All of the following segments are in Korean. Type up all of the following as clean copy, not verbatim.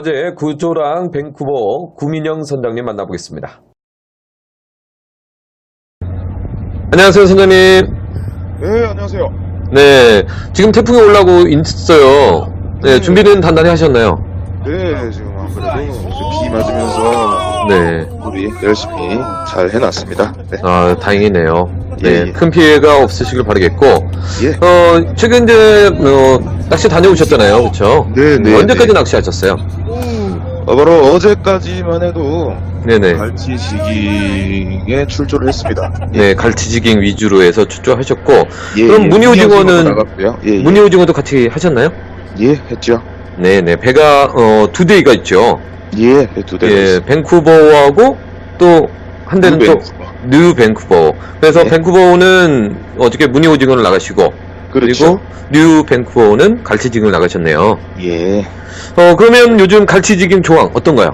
어제 구조랑 밴쿠버 구민영 선장님 만나보겠습니다. 안녕하세요, 선장님. 네, 안녕하세요. 네, 지금 태풍이 올라오고 있어요. 네, 준비는 단단히 하셨나요? 네, 지금 아무래도 비 맞으면서 네. 우리 열심히 잘 해놨습니다. 네. 아, 다행이네요. 네, 예, 예. 큰 피해가 없으시길 바라겠고, 예. 최근 이제, 낚시 다녀오셨잖아요. 그쵸? 네, 네. 언제까지 네. 낚시하셨어요? 바로 어제까지만 해도 네네. 갈치지깅에 출조를 했습니다. 네, 갈치지깅 위주로 해서 출조하셨고, 예, 그럼 예. 무늬오징어는, 나갔고요. 예, 예. 무늬오징어도 같이 하셨나요? 예, 했죠. 네네, 배가, 두 대가 있죠. 예, 두 대가 예, 있습니다. 밴쿠버하고 또, 한 대는 또, 뉴 밴쿠버. 그래서 예. 밴쿠버는 어저께 무늬오징어를 나가시고, 그렇죠. 그리고 뉴 밴쿠버는 갈치지깅을 나가셨네요. 예. 그러면 요즘 갈치지깅 조항 어떤가요?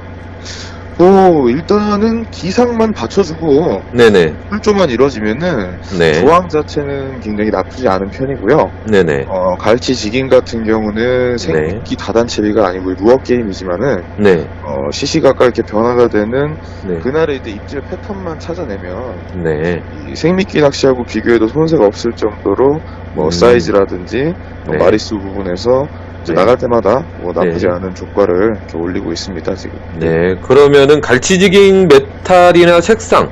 일단은 기상만 받쳐주고 네네, 출조만 이루어지면은 네, 조항 자체는 굉장히 나쁘지 않은 편이고요. 네네, 갈치지깅 같은 경우는 생미끼 다단체비가 아니고 루어 게임이지만은 네, 시시각각 이렇게 변화가 되는 네, 그날의 이제 입질 패턴만 찾아내면 네, 이 생미끼 낚시하고 비교해도 손색가 없을 정도로 사이즈라든지 네. 마리수 부분에서 이제 네. 나갈 때마다 뭐 나쁘지 네. 않은 조과를 이렇게 올리고 있습니다 지금. 네, 그러면은 갈치지깅 메탈이나 색상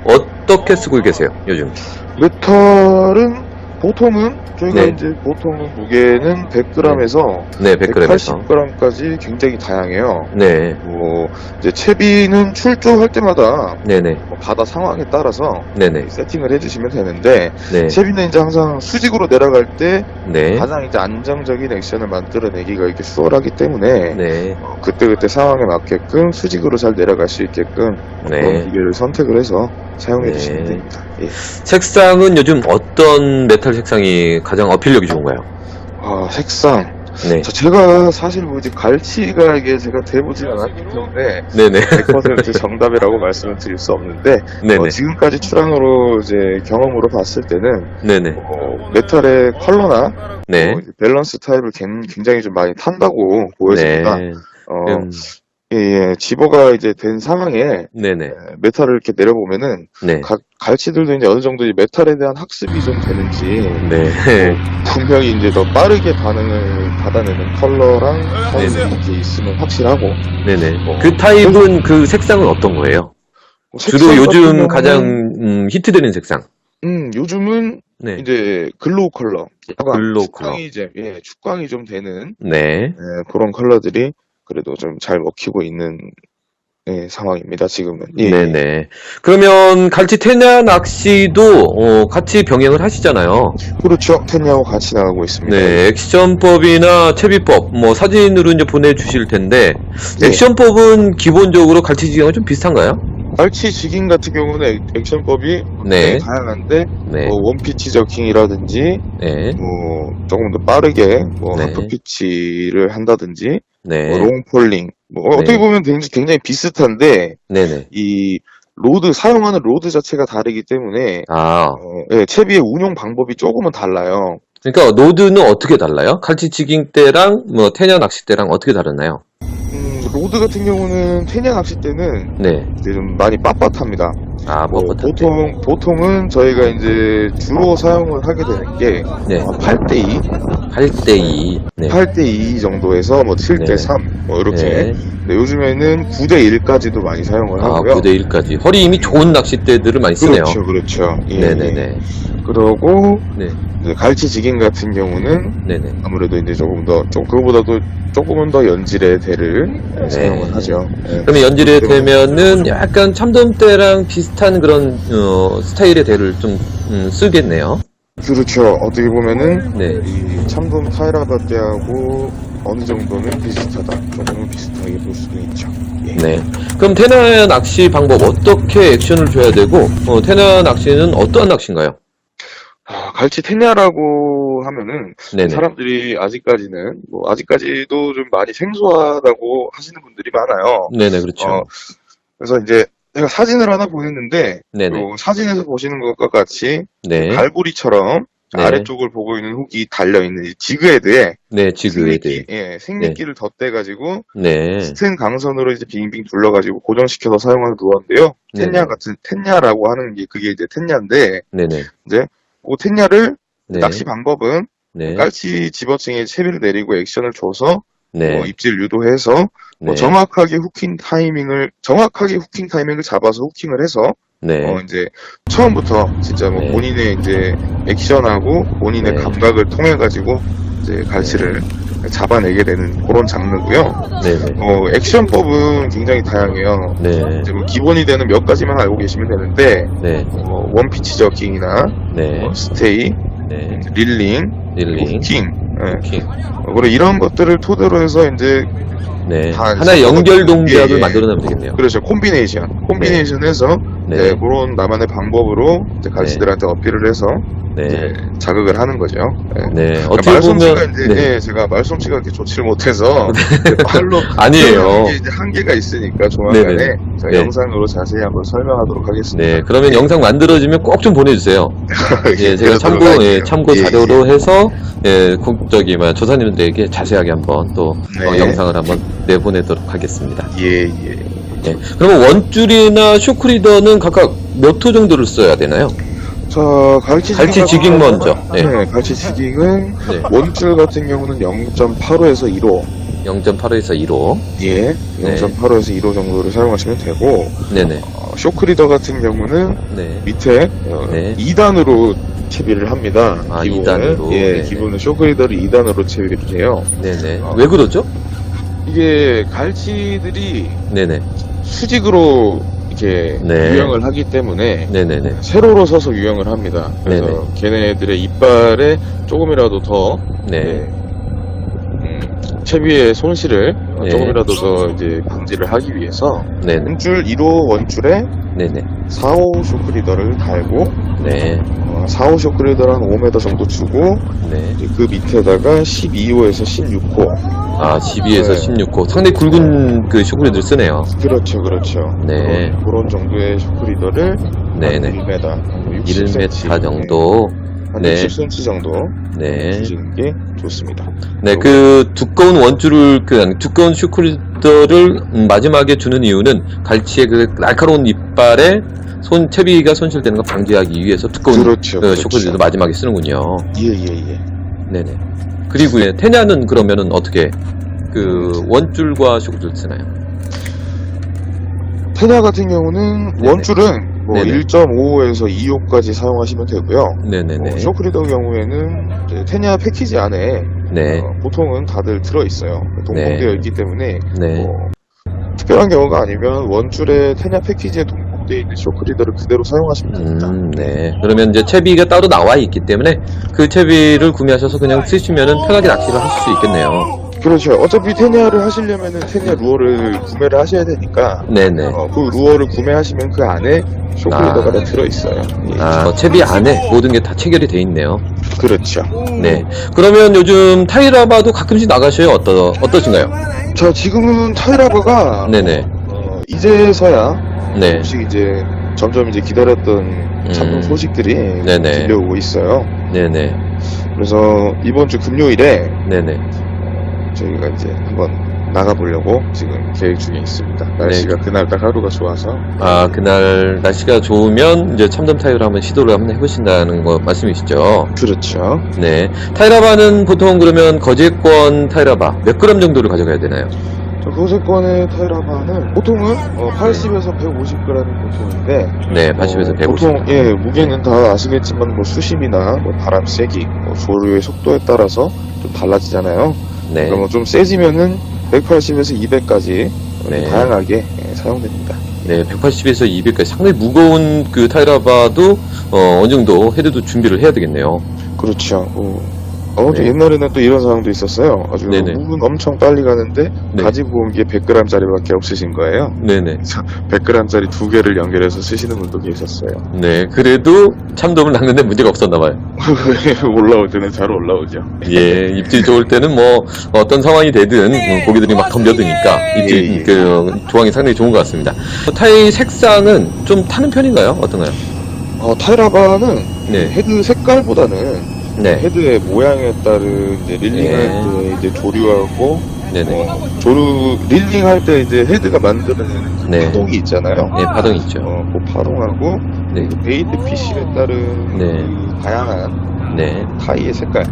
어떻게 쓰고 계세요, 요즘? 메탈은 보통은 저희가 네. 이제 보통 무게는 100g에서 네, 100g에서. 180g까지 굉장히 다양해요. 네, 뭐 이제 채비는 출조할 때마다 네네, 뭐 바다 상황에 따라서 네네, 세팅을 해주시면 되는데 네, 채비는 이제 항상 수직으로 내려갈 때 네, 가장 이제 안정적인 액션을 만들어내기가 이렇게 수월하기 때문에 네, 그때그때 상황에 맞게끔 수직으로 잘 내려갈 수 있게끔 그런 네. 기계를 선택을 해서 사용해 네. 주시면 됩니다. 예. 색상은 요즘 어떤 메탈 색상이 가장 어필력이 좋은가요? 색상. 네, 제가 사실 뭐지 갈치가 이게 제가 돼보지 않았기 때문에 네네, 100% 정답이라고 말씀을 드릴 수 없는데 네네, 지금까지 출항으로 이제 경험으로 봤을 때는 네네, 메탈의 컬러나 네, 이제 밸런스 타입을 굉장히 좀 많이 탄다고 보여집니다. 네, 집어가 이제 된 상황에 네네, 메탈을 이렇게 내려보면은 네, 갈치들도 이제 어느 정도 이 메탈에 대한 학습이 좀 되는지 네, 분명히 이제 더 빠르게 반응을 받아내는 컬러랑 타입이 이렇게 있으면 확실하고 네네. 그 타입은 그 색상은 어떤 거예요? 주로 요즘 가장 히트되는 색상. 요즘은 네, 이제 글로우 컬러, 약간 글로우 컬러. 축광이 좀 되는 네, 그런 컬러들이 그래도 좀 잘 먹히고 있는 상황입니다. 지금은. 예. 네네. 그러면 갈치 테냐 낚시도 같이 병행을 하시잖아요. 그렇죠. 텐야하고 같이 나가고 있습니다. 네, 액션법이나 채비법, 뭐 사진으로 이제 보내주실 텐데, 네. 액션법은 기본적으로 갈치지경은 좀 비슷한가요? 갈치 지깅 같은 경우는 액션법이 네. 굉장히 다양한데 네, 원피치 저킹이라든지 네, 뭐 조금 더 빠르게 네. 하프 피치를 한다든지 네, 롱폴링 어떻게 보면 굉장히 비슷한데 네네. 이 사용하는 로드 자체가 다르기 때문에 아, 채비의 운용 방법이 조금은 달라요. 그러니까 노드는 어떻게 달라요? 갈치지깅 때랑 뭐 테냐 낚시 때랑 어떻게 다르나요? 로드 같은 경우는 테냐 낚시 때는 네, 이제 좀 많이 빳빳합니다. 아, 보통은 저희가 이제 주로 사용을 하게 되는 게 네. 8대2, 8대2. 네. 8대2 정도에서 뭐 7대3 뭐 이렇게. 네. 근데 요즘에는 9대1까지도 많이 사용을 아, 하고요. 9대1까지. 허리 힘이 좋은 낚싯대들을 많이 쓰네요. 그렇죠. 예, 네네네. 그러고 네. 이제 갈치 지깅 같은 경우는 네네. 아무래도 이제 그거보다도 조금은 더 연질의 대를 사용을 하죠. 네. 그러면 연질이 그렇기 때문에 되면은 약간 참돔대랑 비슷한 그런 스타일의 대를 좀 쓰겠네요. 그렇죠. 어떻게 보면은 네. 이 참돔 타이라바 때하고 어느 정도는 비슷하다. 조금은 비슷하게 볼 수도 있죠. 예. 네. 그럼 테나 낚시 방법 어떻게 액션을 줘야 되고 테나 낚시는 어떠한 낚시인가요? 갈치 테냐라고 하면은 네네. 사람들이 아직까지도 좀 많이 생소하다고 하시는 분들이 많아요. 네네, 그렇죠. 그래서 이제 제가 사진을 하나 보냈는데 네네. 사진에서 보시는 것과 같이 네. 갈고리처럼 네. 아래쪽을 보고 있는 훅이 달려있는 지그헤드에 네, 지그헤드. 생리끼를 덧대가지고 네. 스텐 강선으로 이제 빙빙 둘러가지고 고정시켜서 사용하는 루어인데요. 네네. 텐야라고 하는 게 그게 이제 텐야인데 네네. 이제 그 텐야를 네. 낚시 방법은 네. 깔치 집어층에 채비를 내리고 액션을 줘서 네. 입질 유도해서 네. 정확하게 후킹 타이밍을 잡아서 후킹을 해서 네. 이제 처음부터 진짜 뭐 네. 본인의 이제 액션하고 본인의 네. 감각을 통해 가지고 이제 갈치를 잡아내게 되는 그런 장르고요. 네네. 액션법은 굉장히 다양해요. 네. 이제 뭐 기본이 되는 몇 가지만 알고 계시면 되는데 네. 원피치 저킹이나 네. 스테이, 네. 릴링, 릴링. 후킹, 킹. 그리고 이런 것들을 토대로 해서 이제 네. 다 하나의 연결 동작을 예, 예. 만들어내면 되겠네요. 그렇죠. 콤비네이션해서 네. 네, 그런 나만의 방법으로 이제 갈치들한테 어필을 해서 네. 이제 자극을 하는 거죠. 네. 네. 어떻게 말솜씨가 보면 이제 네. 제가 말솜씨가 그렇게 좋지를 못해서 이제 말로 아니에요. 표현하는 게 이제 한계가 있으니까 조만간에 네네. 제가 네. 영상으로 자세히 한번 설명하도록 하겠습니다. 네. 그러면 영상 만들어지면 꼭 좀 보내주세요. 예, 제가 참고 자료로 해서 저기 조사님들에게 자세하게 한번 또 네. 영상을 한번 내보내도록 하겠습니다. 예. 네. 그러면 원줄이나 쇼크리더는 각각 몇 호 정도를 써야 되나요? 자, 갈치 지깅 먼저. 네. 갈치 지깅은 네. 원줄 같은 경우는 0.85에서 1호. 0.85에서 1호. 예, 0.85에서 1호 정도를 사용하시면 되고, 네네. 쇼크리더 같은 경우는 네. 밑에 네. 2단으로 채비를 합니다. 아, 기본은. 2단으로? 예, 네네. 기본은 쇼크리더를 2단으로 채비를 해요. 네네. 왜 그러죠? 이게 갈치들이 네네. 수직으로 이렇게 네. 유형을 하기 때문에 네네네. 세로로 서서 유형을 합니다. 그래서 걔네들의 이빨에 조금이라도 더 네. 채비의 손실을 네. 조금이라도 더 이제 방지를 하기 위해서 네네. 원줄 1호 원줄에 네네. 4호 쇼크리더를 달고 네. 4호 쇼크리더를 한 5m 정도 주고 네. 이제 그 밑에다가 12호에서 16호 아, 12에서 네. 16호. 상당히 굵은 그 쇼크리더를 쓰네요. 그렇죠 네. 그런 정도의 쇼크리더를 네네. 1m 1m 정도. 한 네. 60cm 정도 네. 주시는 게 좋습니다. 네, 그 두꺼운 원줄을 두꺼운 쇼크리더를 마지막에 주는 이유는 갈치의 그 날카로운 이빨에 채비가 손실되는 걸 방지하기 위해서 두꺼운 그렇죠. 쇼크리더 마지막에 쓰는군요. 예. 네네. 그리고 테냐는 그러면은 어떻게 원줄과 쇼크리더를 쓰나요? 테냐 같은 경우는 네네. 원줄은 뭐 네네. 1.5호에서 2호까지 사용하시면 되고요. 네네네. 쇼크리더 경우에는 이제 테냐 패키지 안에 네. 보통은 다들 들어있어요. 동봉되어 네. 있기 때문에 네. 특별한 경우가 아니면 원줄에 테냐 패키지에 동봉되어 있는 쇼크리더를 그대로 사용하시면 됩니다. 네. 그러면 이제 채비가 따로 나와 있기 때문에 그 채비를 구매하셔서 그냥 쓰시면은 편하게 낚시를 하실 수 있겠네요. 그렇죠. 어차피 테냐를 하시려면은 테냐 루어를 구매를 하셔야 되니까 네네. 그 루어를 구매하시면 그 안에 쇼크리더가 다 들어있어요. 예. 채비 안에 모든 게 다 체결이 돼 있네요. 그렇죠. 네. 그러면 요즘 타이라바도 가끔씩 나가셔요? 어떠신가요? 자, 지금은 타이라바가 네네. 이제서야 네. 조금씩 이제 점점 이제 기다렸던 참돔 소식들이 네네. 들려오고 있어요. 네네. 그래서 이번 주 금요일에 네네. 저희가 이제 한번 나가보려고 지금 계획 중에 있습니다. 날씨가 그날 딱 하루가 좋아서. 아, 그날 날씨가 좋으면 이제 참돔 타이를 한번 시도를 한번 해보신다는 거 말씀이시죠? 그렇죠. 네. 타이라바는 보통 그러면 거제권 타이라바 몇 그램 정도를 가져가야 되나요? 고세권의 타이라바는 보통은 80에서 150g이 보통인데 네, 80에서 150g. 보통 무게는 다 아시겠지만 뭐 수심이나 뭐 바람 세기, 뭐 조류의 속도에 따라서 좀 달라지잖아요. 네. 그러면 좀 세지면은 180에서 200까지 네. 다양하게 사용됩니다. 네, 180에서 200까지 상당히 무거운 그 타이라바도 어느 정도 헤드도 준비를 해야 되겠네요. 그렇죠. 네. 옛날에는 또 이런 상황도 있었어요. 아주 네네. 물은 엄청 빨리 가는데 네. 가지고 온 게 100g짜리밖에 없으신 거예요. 네네. 100g짜리 두 개를 연결해서 쓰시는 분도 계셨어요. 네, 그래도 참돔을 낚는데 문제가 없었나봐요. 올라올 때는 잘 올라오죠. 예, 입질 좋을 때는 뭐 어떤 상황이 되든 고기들이 막 덤벼드니까 입질 예. 조항이 상당히 좋은 것 같습니다. 타이 색상은 좀 타는 편인가요? 어떤가요? 타이라바는 네. 헤드 색깔보다는 네. 헤드의 모양에 따른 이제 릴링할 때 이제 조류하고 네네. 릴링할 때 이제 헤드가 만들어내는 그 네. 파동이 있잖아요. 네, 파동 있죠. 그 파동하고 네. 그 베이트 피쉬에 따른 네. 그 다양한 네. 타이의 색깔,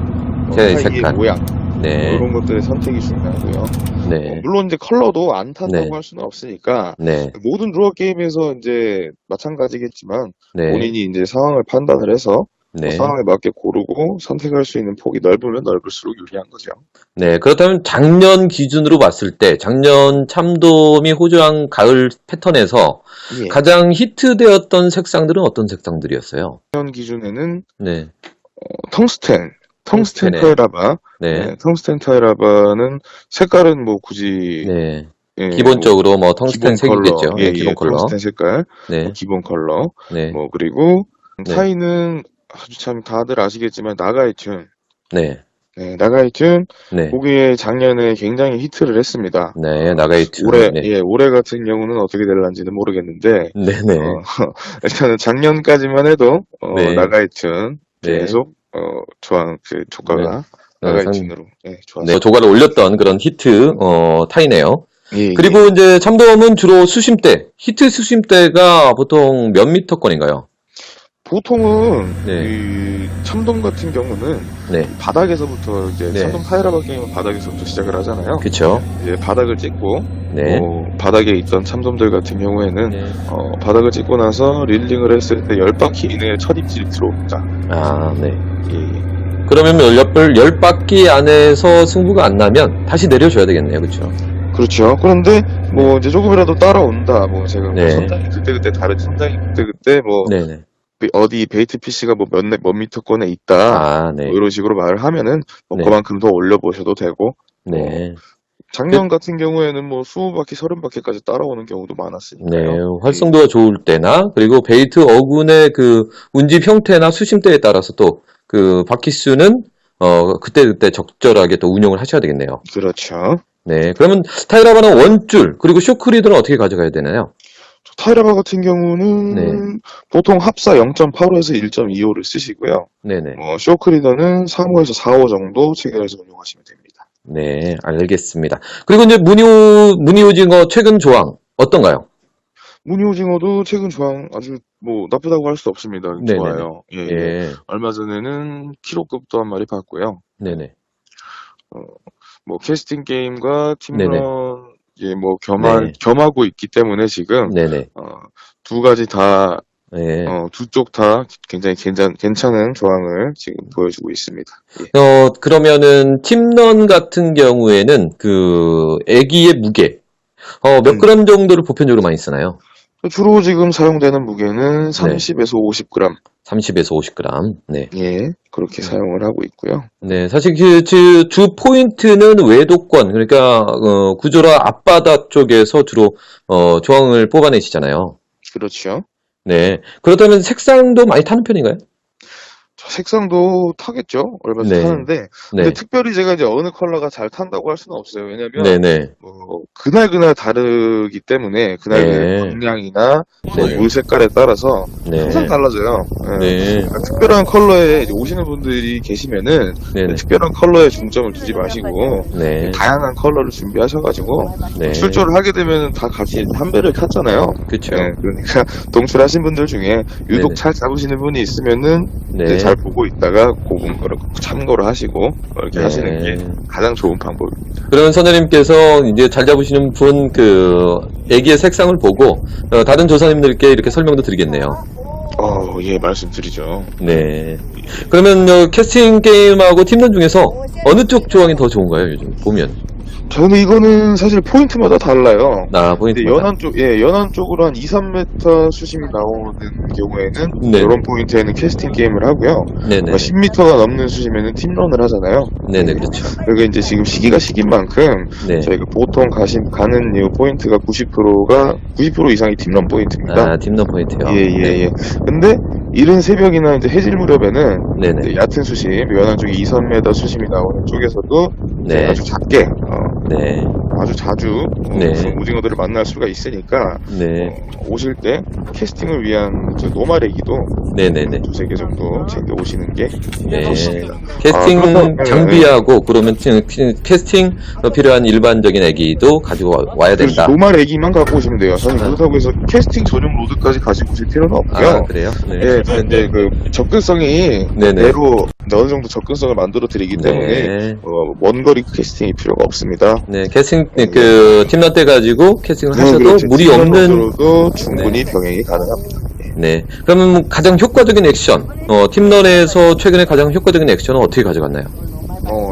타이의 타이의 색깔. 모양 네. 이런 것들의 선택이 중요하고요. 네. 물론 이제 컬러도 안 탄다고 네. 할 수는 없으니까 네. 모든 루어 게임에서 이제 마찬가지겠지만 네. 본인이 이제 상황을 판단을 해서 네. 상황에 맞게 고르고 선택할 수 있는 폭이 넓으면 넓을수록 유리한 거죠. 네. 그렇다면 작년 기준으로 봤을 때, 작년 참돔이 호주항 가을 패턴에서 예. 가장 히트되었던 색상들은 어떤 색상들이었어요? 작년 기준에는 네. 텅스텐 텅스텐에. 타이라바, 네. 텅스텐 타이라바는 색깔은 뭐 굳이 네. 예, 기본적으로 뭐 텅스텐 기본 컬러, 색이겠죠. 예, 기본 컬러. 텅스텐 색깔, 네. 기본 컬러, 네. 뭐 그리고 네. 타이는 아주 참 다들 아시겠지만 나가이튠, 네. 네, 나가이튠 네. 그게 작년에 굉장히 히트를 했습니다. 네. 나가이튠. 올해 네. 예, 올해 같은 경우는 어떻게 될런지는 모르겠는데 네네. 일단은 작년까지만 해도 네. 나가이튠 네. 계속 조항 그 조가가 나가이튠으로 예, 좋았어요. 네, 조가를 올렸던 그런 히트 타이네요. 예, 그리고 이제 참돔은 주로 수심대, 히트 수심대가 보통 몇 미터권인가요? 보통은 네. 이 참돔 같은 경우는 네. 바닥에서부터 이제 네. 참돔 타이라바 게임은 바닥에서부터 시작을 하잖아요. 그쵸. 이제 바닥을 찍고 네. 바닥에 있던 참돔들 같은 경우에는 네. 바닥을 찍고 나서 릴링을 했을 때 10바퀴 이내에 첫 입질이 들어옵니다. 아, 네. 예. 그러면 10바퀴 안에서 승부가 안 나면 다시 내려줘야 되겠네요. 그쵸. 그렇죠. 그런데 뭐 이제 조금이라도 따라온다. 뭐 제가 뭐 네. 선장이 그때그때 다른 선장이 그때그때 뭐 네네. 어디 베이트 피시가 뭐 몇 미터권에 있다. 아, 네. 뭐 이런 식으로 말을 하면은 뭐 네. 그만큼 더 올려보셔도 되고. 네. 작년 같은 경우에는 뭐 20바퀴, 30바퀴까지 따라오는 경우도 많았으니까요. 네. 활성도가 좋을 때나, 그리고 베이트 어군의 그 운집 형태나 수심대에 따라서 또 그 바퀴 수는, 그때그때 적절하게 또 운용을 하셔야 되겠네요. 그렇죠. 네. 그러면 타이라바는 원줄, 그리고 쇼크리더는 어떻게 가져가야 되나요? 타이라바 같은 경우는 네. 보통 합사 0.85에서 1.25를 쓰시고요. 네네. 쇼크리더는 3호에서 4호 정도 체결해서 운용하시면 됩니다. 네, 알겠습니다. 그리고 이제 무늬오징어 최근 조항 어떤가요? 무늬오징어도 최근 조항 아주 뭐 나쁘다고 할 수 없습니다. 네네네. 좋아요. 예, 예. 예. 얼마 전에는 키로급도 한 마리 봤고요. 네네. 뭐 캐스팅 게임과 팀런 네네. 예, 뭐 네. 겸하고 있기 때문에 지금 네네. 두 가지 다 네. 두 쪽 다 굉장히 괜찮은 조항을 지금 보여주고 있습니다. 예. 그러면은 팀런 같은 경우에는 그 애기의 무게 몇 그램 정도를 보편적으로 많이 쓰나요? 주로 지금 사용되는 무게는 30에서 50g. 30에서 50g. 네. 예, 그렇게 사용을 하고 있고요. 네, 사실 주 포인트는 외도권, 그러니까 구조라 앞바다 쪽에서 주로 조항을 뽑아내시잖아요. 그렇죠. 네. 그렇다면 색상도 많이 타는 편인가요? 색상도 타겠죠. 얼마나 네. 타는데 네. 근데 특별히 제가 이제 어느 컬러가 잘 탄다고 할 수는 없어요. 왜냐면 네네. 그날 다르기 때문에 그날 네. 방향이나 네. 물 색깔에 따라서 네. 항상 달라져요. 예. 네. 그러니까 특별한 컬러에 이제 오시는 분들이 계시면은 네네. 특별한 컬러에 중점을 두지 마시고 네. 다양한 컬러를 준비하셔가지고 네. 출조를 하게 되면 다 같이 한 배를 탔잖아요. 그쵸. 예, 그러니까 동출하신 분들 중에 유독 네네. 잘 잡으시는 분이 있으면은 네. 이제 잘 보고 있다가 그거를 참고를 하시고 이렇게 네. 하시는 게 가장 좋은 방법입니다. 그러면 선생님께서 이제 잘 잡으시는 분 애기의 색상을 보고 다른 조사님들께 이렇게 설명도 드리겠네요. 예, 말씀드리죠. 네. 그러면 캐스팅 게임하고 팀런 중에서 어느 쪽 조항이 더 좋은가요? 요즘 보면. 저는 이거는 사실 포인트마다 달라요. 포인트. 근데 연안 쪽으로 한 2, 3m 수심이 나오는 경우에는 네. 이런 포인트에는 캐스팅 게임을 하고요. 네네. 10m가 넘는 수심에는 팀런을 하잖아요. 네네, 그렇죠. 그리고 이제 지금 시기가 시기인 만큼 네. 저희가 보통 가는 이 포인트가 90% 이상이 팀런 포인트입니다. 팀런 포인트요. 예. 근데 이른 새벽이나 이제 해질 무렵에는 네네. 이제 얕은 수심, 연안 쪽에 2, 3m 수심이 나오는 쪽에서도 네. 아주 작게 네. 아주 자주 네. 그런 오징어들을 만날 수가 있으니까 네. 오실 때 캐스팅을 위한 저 노말애기도 네네네. 두세 개 정도 챙겨 오시는 게 네. 좋습니다. 캐스팅 그렇다면, 장비하고 그러면 캐스팅 필요한 일반적인 애기도 가지고 와야 그 된다. 노말 애기만 갖고 오시면 돼요. 사실 그렇다고 해서 캐스팅 전용 로드까지 가지고 오실 필요는 없고요. 아, 그래요? 네. 예, 다 이제 그 접근성이 네네. 대로 어느 정도 접근성을 만들어 드리기 때문에 네. 원거리 캐스팅이 필요가 없습니다. 네, 캐스팅, 그, 팀런 때 가지고 캐스팅을 하셔도 그렇죠. 무리 없는, 로드로도 충분히 병행이 가능합니다. 네. 그러면 가장 효과적인 액션, 팀런에서 최근에 가장 효과적인 액션은 어떻게 가져갔나요?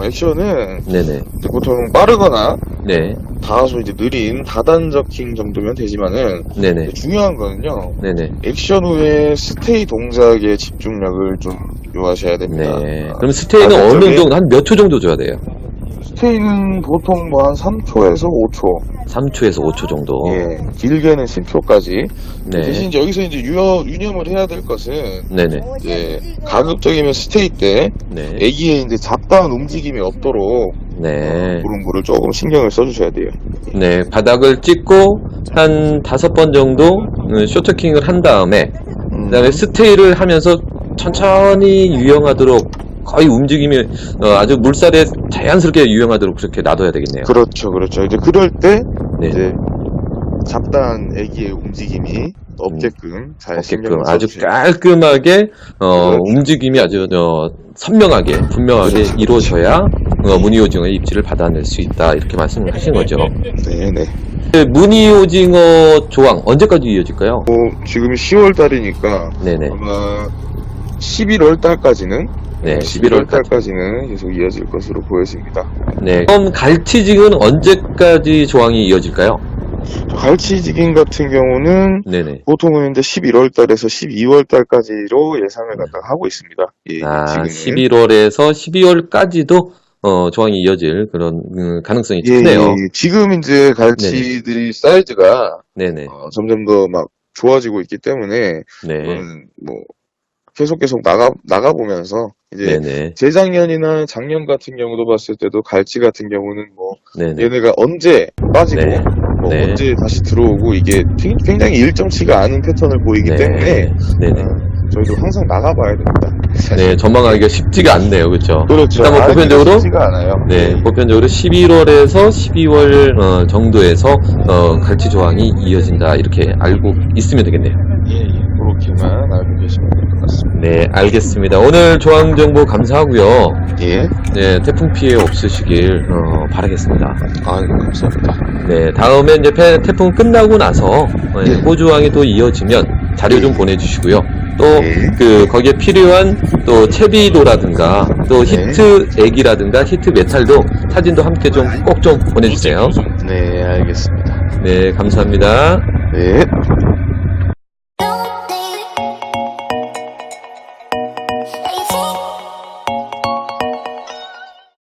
액션은 네네. 이제 보통 빠르거나 네. 다소 이제 느린 다단적 킹 정도면 되지만은 네네. 중요한 거는요. 네네. 액션 후에 스테이 동작에 집중력을 좀 요하셔야 됩니다. 네. 그럼 스테이는 어느 가급적이 정도, 한 몇 초 정도 줘야 돼요? 스테이는 보통 뭐 한 3초에서 5초. 3초에서 5초 정도. 예, 길게는 10초까지. 네. 대신 이제 여기서 이제 유념을 해야 될 것은 네네. 이제 가급적이면 스테이 때 네. 애기의 이제 잡다한 움직임이 없도록 네. 그런 거를 조금 신경을 써주셔야 돼요. 네. 바닥을 찍고 한 5번 정도 쇼트킹을 한 다음에 그 다음에 스테이를 하면서 천천히 유영하도록 거의 움직임이 아주 물살에 자연스럽게 유영하도록 그렇게 놔둬야 되겠네요. 그렇죠, 그렇죠. 이제 그럴 때 네. 이제 잡다한 애기의 움직임이 없게끔 잘 없게끔 신경을 아주 써주세요. 깔끔하게 움직임이 아주 선명하게 분명하게 이루어져야 무늬 오징어의 입질을 받아낼 수 있다 이렇게 말씀을 하신 거죠. 네네. 무늬 오징어 조항 언제까지 이어질까요? 지금 10월 달이니까 네네. 아마 11월 달까지는 네, 11월 달까지는 계속 이어질 것으로 보여집니다. 네. 그럼 갈치직은 언제까지 조항이 이어질까요? 갈치지깅 같은 경우는 네네. 보통은 이제 11월 달에서 12월 달까지로 예상을 갖다가 하고 있습니다. 예, 지금은. 11월에서 12월까지도 조항이 이어질 그런 가능성이 예, 크네요. 예, 지금 이제 갈치들이 사이즈가 네네. 점점 더 막 좋아지고 있기 때문에 네. 뭐 계속 나가보면서 이제 네네. 재작년이나 작년 같은 경우도 봤을 때도 갈치 같은 경우는 뭐 네네. 얘네가 언제 빠지고 네. 뭐 네. 언제 다시 들어오고 이게 굉장히 일정치가 않은 패턴을 보이기 네. 때문에 네네. 저희도 항상 나가봐야 됩니다. 네, 전망하기가 쉽지가 않네요. 그렇죠? 그렇죠. 일단 뭐 보편적으로 쉽지가 않아요. 네, 보편적으로 11월에서 12월 정도에서 갈치 조항이 이어진다 이렇게 알고 있으면 되겠네요. 예, 그렇게만 알고 계시면 될 것 같습니다. 네, 알겠습니다. 오늘 조항 정보 감사하고요. 예. 네, 태풍 피해 없으시길 바라겠습니다. 아이고, 감사합니다. 네, 다음에 이제 태풍 끝나고 나서 예. 호주항이 또 이어지면 자료 좀 보내주시고요. 또 예. 거기에 필요한 또 채비도라든가 또 네. 히트 액이라든가 히트 메탈도 사진도 함께 좀 꼭 좀 보내주세요. 네, 알겠습니다. 네, 감사합니다. 네.